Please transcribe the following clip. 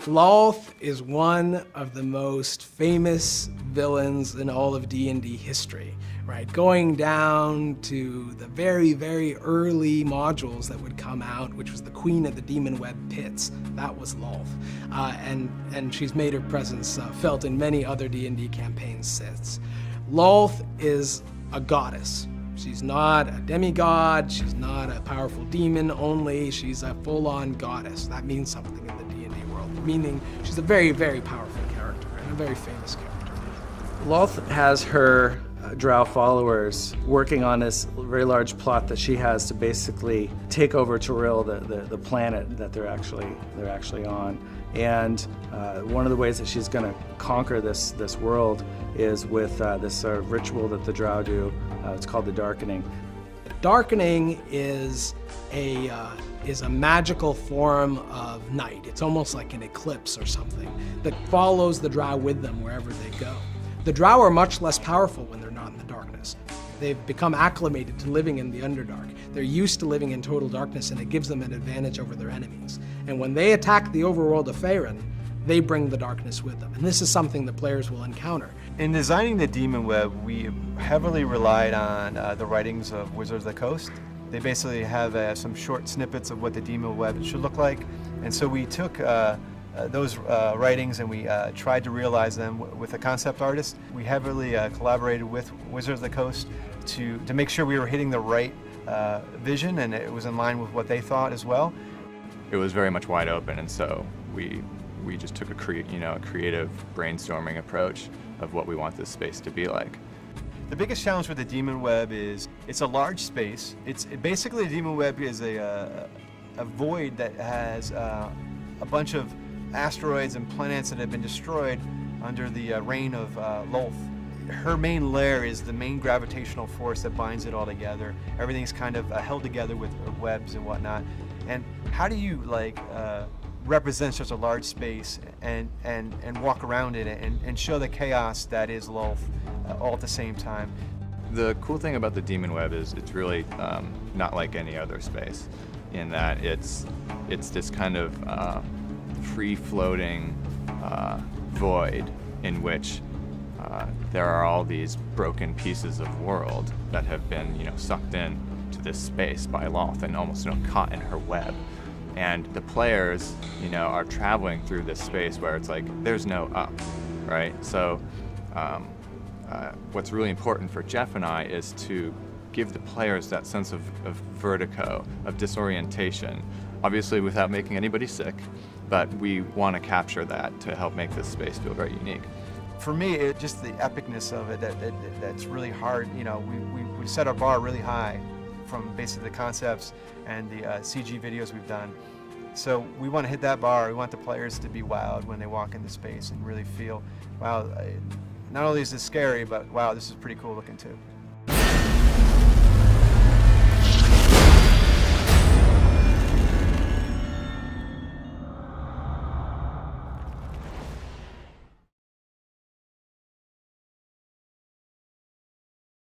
Lolth is one of the most famous villains in all of D&D history, right? Going down to the very, very early modules that would come out, which was the Queen of the Demon Web Pits. That was Lolth. And she's made her presence felt in many other D&D campaigns since. Lolth is a goddess. She's not a demigod, she's not a powerful demon only, she's a full-on goddess. That means something in the D&D world, meaning she's a very, very powerful character and a very famous character. Lolth has her drow followers working on this very large plot that she has to basically take over Toril, the planet that they're actually on. And one of the ways that she's going to conquer this world is with this ritual that the drow do. It's called the Darkening. Darkening is a magical form of night. It's almost like an eclipse or something that follows the drow with them wherever they go. The drow are much less powerful when they're not in the darkness. They've become acclimated to living in the Underdark. They're used to living in total darkness, and it gives them an advantage over their enemies. And when they attack the overworld of Faerun, they bring the darkness with them. And this is something that players will encounter. In designing the Demon Web, we heavily relied on the writings of Wizards of the Coast. They basically have some short snippets of what the Demon Web should look like. And so we took those writings and we tried to realize them with a concept artist. We heavily collaborated with Wizards of the Coast to make sure we were hitting the right vision, and it was in line with what they thought as well. It was very much wide open, and so we just took a creative brainstorming approach of what we want this space to be like. The biggest challenge with the Demon Web is it's a large space. Basically, the Demon Web is a void that has a bunch of asteroids and planets that have been destroyed under the reign of Lolth. Her main lair is the main gravitational force that binds it all together. Everything's kind of held together with webs and whatnot. And how do you represent such a large space and walk around in it and show the chaos that is Lolth all at the same time? The cool thing about the Demon Web is it's really not like any other space, in that it's this kind of free-floating void in which there are all these broken pieces of world that have been, sucked in to this space by Lolth and almost, caught in her web. And the players, are traveling through this space where it's like there's no up, right? So what's really important for Jeff and I is to give the players that sense of vertigo, of disorientation, obviously without making anybody sick, but we want to capture that to help make this space feel very unique. For me, just the epicness of it, that's really hard. We set our bar really high from basically the concepts and the CG videos we've done. So we want to hit that bar. We want the players to be wowed when they walk into space and really feel, wow, not only is this scary, but wow, this is pretty cool looking too.